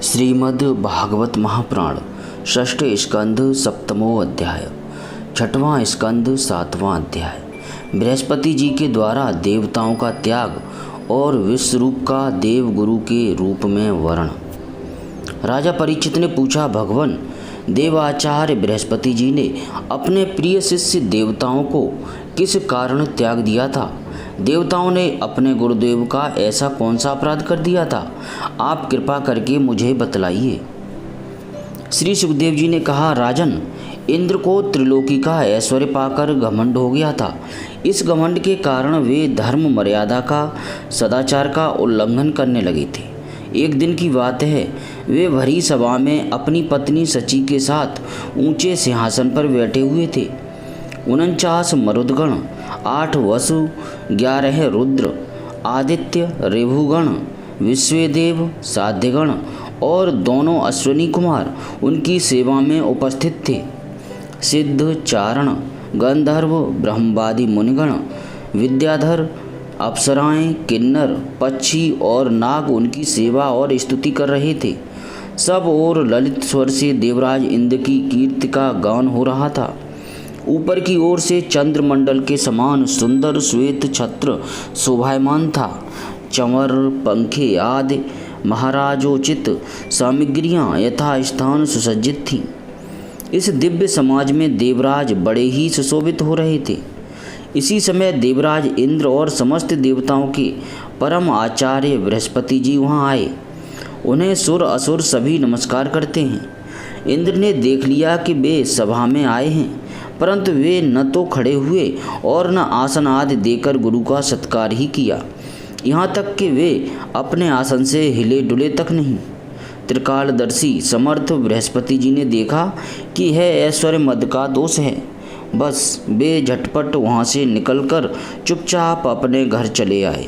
श्रीमद् भागवत महापुराण षष्ठ स्कंध सप्तमो अध्याय। छठवां स्कंद सातवां अध्याय। बृहस्पति जी के द्वारा देवताओं का त्याग और विश्वरूप का देवगुरु के रूप में वर्ण। राजा परीक्षित ने पूछा, भगवान देवाचार्य बृहस्पति जी ने अपने प्रिय शिष्य देवताओं को किस कारण त्याग दिया था? देवताओं ने अपने गुरुदेव का ऐसा कौन सा अपराध कर दिया था? आप कृपा करके मुझे बतलाइए। श्री सुखदेव जी ने कहा, राजन, इंद्र को त्रिलोकी का ऐश्वर्य पाकर घमंड हो गया था। इस घमंड के कारण वे धर्म मर्यादा का, सदाचार का उल्लंघन करने लगे थे। एक दिन की बात है, वे भरी सभा में अपनी पत्नी सची के साथ ऊंचे सिंहासन पर बैठे हुए थे। 49 मरुदगण, 8 वसु, 11 रुद्र, आदित्य, रेभुगण, विश्वेदेव, साध्यगण और दोनों अश्विनी कुमार उनकी सेवा में उपस्थित थे। सिद्ध, चारण, गंधर्व, ब्रह्मवादी मुनिगण, विद्याधर, अप्सराएं, किन्नर, पक्षी और नाग उनकी सेवा और स्तुति कर रहे थे। सब और ललित स्वर से देवराज इंद्र की कीर्ति का गान हो रहा था। ऊपर की ओर से चंद्रमंडल के समान सुंदर श्वेत छत्र शोभायमान था। चंवर, पंखे आदि महाराजोचित सामग्रियां यथास्थान सुसज्जित थीं। इस दिव्य समाज में देवराज बड़े ही सुशोभित हो रहे थे। इसी समय देवराज इंद्र और समस्त देवताओं के परम आचार्य बृहस्पति जी वहां आए। उन्हें सुर असुर सभी नमस्कार करते हैं। इंद्र ने देख लिया कि वे सभा में आए हैं, परंतु वे न तो खड़े हुए और न आसन आदि देकर गुरु का सत्कार ही किया। यहाँ तक कि वे अपने आसन से हिले डुले तक नहीं। त्रिकालदर्शी समर्थ बृहस्पति जी ने देखा कि यह ऐश्वर्य मद का दोष है। बस वे झटपट वहाँ से निकलकर चुपचाप अपने घर चले आए।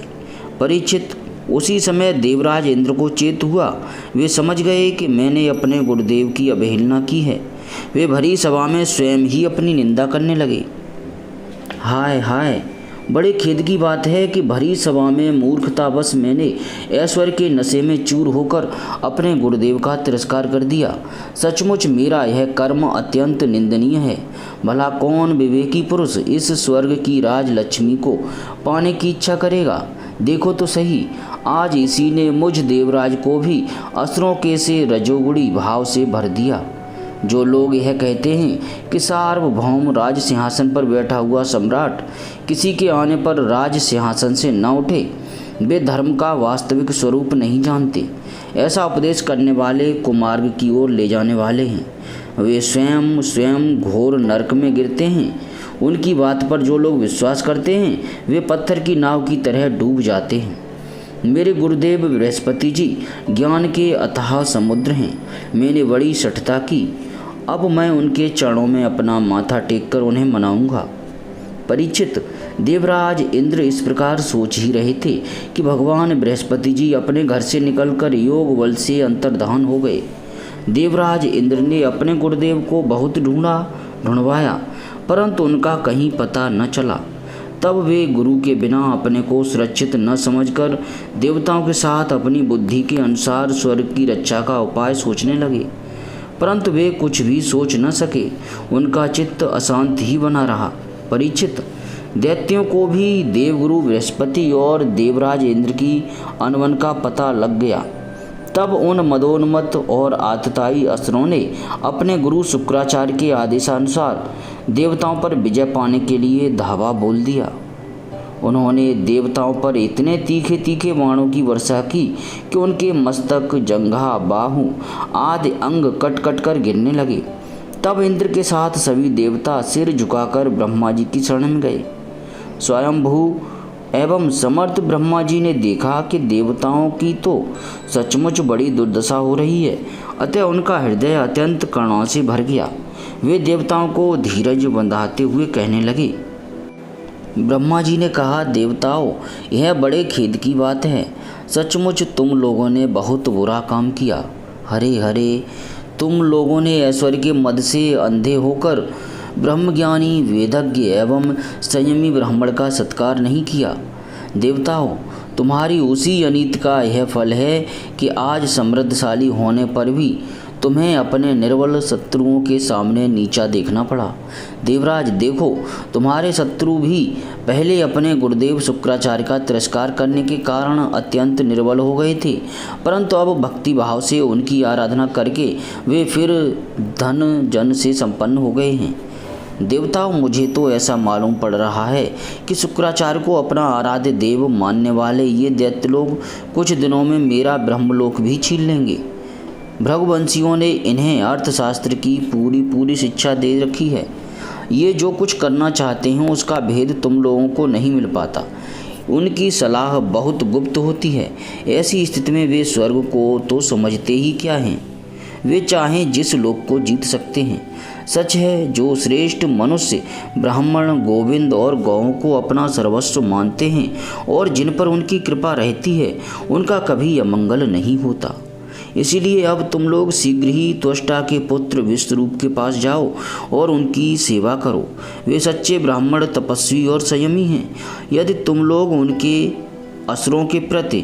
परीक्षित, उसी समय देवराज इंद्र को चेत हुआ। वे समझ गए कि मैंने अपने गुरुदेव की अवहेलना की है। वे भरी सभा में स्वयं ही अपनी निंदा करने लगे। हाय हाय, बड़े खेद की बात है कि भरी सभा में मूर्खतावश मैंने ऐश्वर्य के नशे में चूर होकर अपने गुरुदेव का तिरस्कार कर दिया। सचमुच मेरा यह कर्म अत्यंत निंदनीय है। भला कौन विवेकी पुरुष इस स्वर्ग की राजलक्ष्मी को पाने की इच्छा करेगा? देखो तो सही, आज इसी ने मुझ देवराज को भी असुरों के से रजोगुणी भाव से भर दिया। जो लोग यह कहते हैं कि सार्वभौम राज सिंहासन पर बैठा हुआ सम्राट किसी के आने पर राज सिंहासन से न उठे, वे धर्म का वास्तविक स्वरूप नहीं जानते। ऐसा उपदेश करने वाले कुमार्ग की ओर ले जाने वाले हैं। वे स्वयं घोर नरक में गिरते हैं। उनकी बात पर जो लोग विश्वास करते हैं वे पत्थर की नाव की तरह डूब जाते हैं। मेरे गुरुदेव बृहस्पति जी ज्ञान के अथाह समुद्र हैं। मैंने बड़ी शठता की। अब मैं उनके चरणों में अपना माथा टेककर उन्हें मनाऊंगा। परीक्षित, देवराज इंद्र इस प्रकार सोच ही रहे थे कि भगवान बृहस्पति जी अपने घर से निकलकर योग बल से अंतर्धान हो गए। देवराज इंद्र ने अपने गुरुदेव को बहुत ढूंढवाया, परंतु उनका कहीं पता न चला। तब वे गुरु के बिना अपने को सुरक्षित न समझकर देवताओं के साथ अपनी बुद्धि के अनुसार स्वर्ग की रक्षा का उपाय सोचने लगे, परंतु वे कुछ भी सोच न सके। उनका चित्त अशांत ही बना रहा। परीक्षित, दैत्यों को भी देवगुरु बृहस्पति और देवराज इंद्र की अनबन का पता लग गया। तब उन मदोन्मत्त और आतताई असुरों ने अपने गुरु शुक्राचार्य के आदेशानुसार देवताओं पर विजय पाने के लिए धावा बोल दिया। उन्होंने देवताओं पर इतने तीखे तीखे बाणों की वर्षा की कि उनके मस्तक, जंघा, बाहु आदि अंग कट कट कर गिरने लगे। तब इंद्र के साथ सभी देवता सिर झुकाकर ब्रह्मा जी की शरण में गए। स्वयंभू एवं समर्थ ब्रह्मा जी ने देखा कि देवताओं की तो सचमुच बड़ी दुर्दशा हो रही है, अतः उनका हृदय अत्यंत करुणा से भर गया। वे देवताओं को धीरज बंधाते हुए कहने लगे। ब्रह्मा जी ने कहा, देवताओं, यह बड़े खेद की बात है। सचमुच तुम लोगों ने बहुत बुरा काम किया। हरे हरे, तुम लोगों ने ऐश्वर्य के मद से अंधे होकर ब्रह्मज्ञानी, वेदज्ञ एवं संयमी ब्राह्मण का सत्कार नहीं किया। देवताओं, तुम्हारी उसी अनीति का यह फल है कि आज समृद्धशाली होने पर भी तुम्हें अपने निर्बल शत्रुओं के सामने नीचा देखना पड़ा। देवराज देखो, तुम्हारे शत्रु भी पहले अपने गुरुदेव शुक्राचार्य का तिरस्कार करने के कारण अत्यंत निर्बल हो गए थे, परंतु अब भक्ति भाव से उनकी आराधना करके वे फिर धन जन से संपन्न हो गए हैं। देवताओं, मुझे तो ऐसा मालूम पड़ रहा है कि शुक्राचार्य को अपना आराध्य देव मानने वाले ये दैत्य लोग कुछ दिनों में मेरा ब्रह्मलोक भी छीन लेंगे। भृगुवंशियों ने इन्हें अर्थशास्त्र की पूरी शिक्षा दे रखी है। ये जो कुछ करना चाहते हैं उसका भेद तुम लोगों को नहीं मिल पाता। उनकी सलाह बहुत गुप्त होती है। ऐसी स्थिति में वे स्वर्ग को तो समझते ही क्या हैं। वे चाहें जिस लोक को जीत सकते हैं। सच है, जो श्रेष्ठ मनुष्य ब्राह्मण, गोविंद और गौओं को अपना सर्वस्व मानते हैं और जिन पर उनकी कृपा रहती है, उनका कभी अमंगल नहीं होता। इसीलिए अब तुम लोग शीघ्र ही त्वष्टा के पुत्र विश्वरूप के पास जाओ और उनकी सेवा करो। वे सच्चे ब्राह्मण, तपस्वी और संयमी हैं। यदि तुम लोग उनके असुरों के प्रति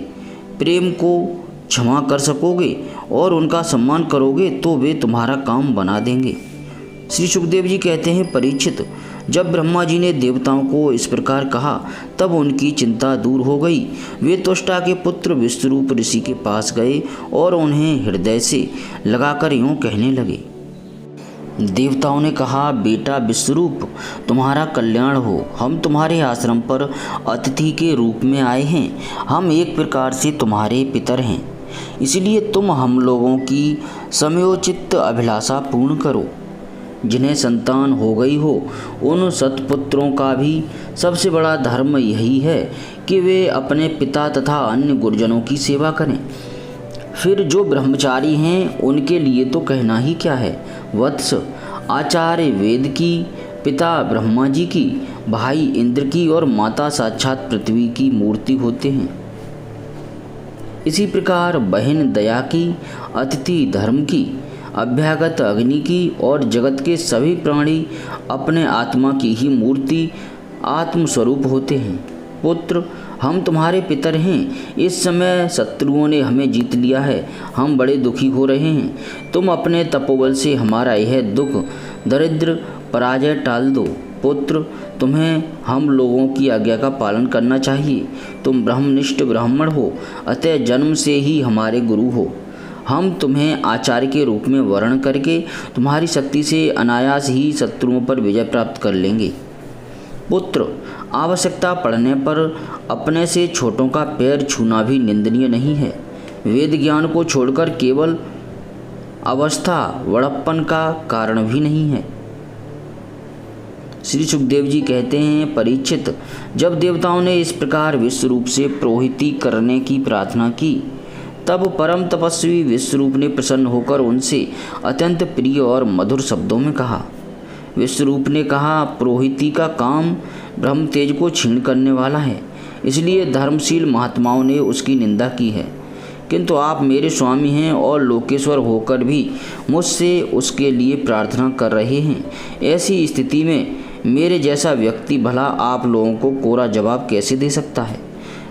प्रेम को क्षमा कर सकोगे और उनका सम्मान करोगे तो वे तुम्हारा काम बना देंगे। श्री सुखदेव जी कहते हैं, परीक्षित, जब ब्रह्मा जी ने देवताओं को इस प्रकार कहा तब उनकी चिंता दूर हो गई। वे त्वष्टा के पुत्र विश्वरूप ऋषि के पास गए और उन्हें हृदय से लगाकर यूँ कहने लगे। देवताओं ने कहा, बेटा विश्वरूप, तुम्हारा कल्याण हो। हम तुम्हारे आश्रम पर अतिथि के रूप में आए हैं। हम एक प्रकार से तुम्हारे पितर हैं, इसलिए तुम हम लोगों की समयोचित अभिलाषा पूर्ण करो। जिन्हें संतान हो गई हो उन सत्पुत्रों का भी सबसे बड़ा धर्म यही है कि वे अपने पिता तथा अन्य गुरुजनों की सेवा करें। फिर जो ब्रह्मचारी हैं उनके लिए तो कहना ही क्या है। वत्स, आचार्य वेद की, पिता ब्रह्मा जी की, भाई इंद्र की और माता साक्षात पृथ्वी की मूर्ति होते हैं। इसी प्रकार बहन दया की, अतिथि धर्म की, अभ्यागत अग्नि की और जगत के सभी प्राणी अपने आत्मा की ही मूर्ति आत्मस्वरूप होते हैं। पुत्र, हम तुम्हारे पितर हैं। इस समय शत्रुओं ने हमें जीत लिया है। हम बड़े दुखी हो रहे हैं। तुम अपने तपोबल से हमारा यह दुख, दरिद्र, पराजय टाल दो। पुत्र, तुम्हें हम लोगों की आज्ञा का पालन करना चाहिए। तुम ब्रह्मनिष्ठ ब्राह्मण हो, अतः जन्म से ही हमारे गुरु हो। हम तुम्हें आचार्य के रूप में वर्ण करके तुम्हारी शक्ति से अनायास ही शत्रुओं पर विजय प्राप्त कर लेंगे। पुत्र, आवश्यकता पड़ने पर अपने से छोटों का पैर छूना भी निंदनीय नहीं है। वेद ज्ञान को छोड़कर केवल अवस्था बड़प्पन का कारण भी नहीं है। श्री सुखदेव जी कहते हैं, परीक्षित, जब देवताओं ने इस प्रकार विश्वरूप से प्रोहिती करने की प्रार्थना की तब परम तपस्वी विश्वरूप ने प्रसन्न होकर उनसे अत्यंत प्रिय और मधुर शब्दों में कहा। विश्वरूप ने कहा, प्रोहिती का काम ब्रह्म तेज को क्षीण करने वाला है, इसलिए धर्मशील महात्माओं ने उसकी निंदा की है। किंतु आप मेरे स्वामी हैं और लोकेश्वर होकर भी मुझसे उसके लिए प्रार्थना कर रहे हैं। ऐसी स्थिति में मेरे जैसा व्यक्ति भला आप लोगों को कोरा जवाब कैसे दे सकता है।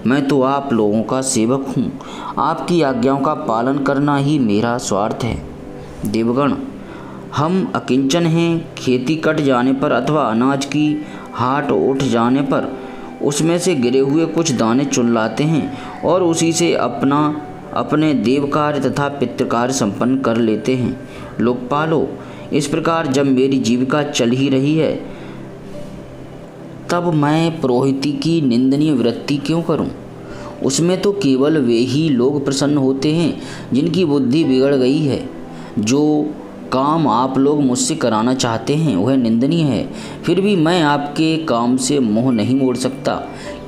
मैं तो आप लोगों का सेवक हूँ। आपकी आज्ञाओं का पालन करना ही मेरा स्वार्थ है। देवगण, हम अकिंचन हैं। खेती कट जाने पर अथवा अनाज की हाट उठ जाने पर उसमें से गिरे हुए कुछ दाने चुन लाते हैं और उसी से अपने देव कार्य तथा पितृकार्य संपन्न कर लेते हैं। लोकपालो, इस प्रकार जब मेरी जीविका चल ही रही है तब मैं पुरोहिती की निंदनीय वृत्ति क्यों करूं? उसमें तो केवल वे ही लोग प्रसन्न होते हैं जिनकी बुद्धि बिगड़ गई है। जो काम आप लोग मुझसे कराना चाहते हैं वह निंदनीय है, फिर भी मैं आपके काम से मुँह नहीं मोड़ सकता,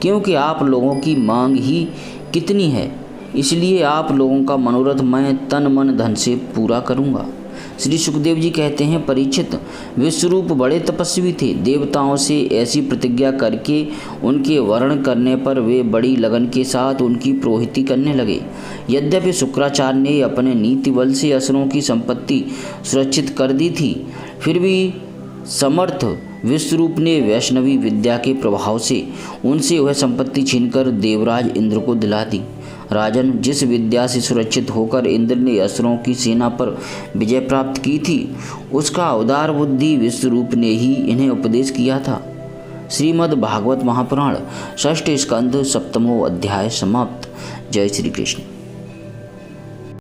क्योंकि आप लोगों की मांग ही कितनी है। इसलिए आप लोगों का मनोरथ मैं तन मन धन से पूरा करूँगा। श्री सुखदेव जी कहते हैं, परीक्षित, विश्वरूप बड़े तपस्वी थे। देवताओं से ऐसी प्रतिज्ञा करके उनके वर्ण करने पर वे बड़ी लगन के साथ उनकी प्रोहिती करने लगे। यद्यपि शुक्राचार्य ने अपने नीति बल से असुरों की संपत्ति सुरक्षित कर दी थी, फिर भी समर्थ विश्वरूप ने वैष्णवी विद्या के प्रभाव से उनसे वह संपत्ति छीनकर देवराज इंद्र को दिला दी। राजन, जिस विद्या से सुरक्षित होकर इंद्र ने असुरों की सेना पर विजय प्राप्त की थी, उसका उदार बुद्धि विश्वरूप ने ही इन्हें उपदेश किया था। श्रीमद् भागवत महापुराण षष्ठ स्कंध सप्तमो अध्याय समाप्त। जय श्री कृष्ण।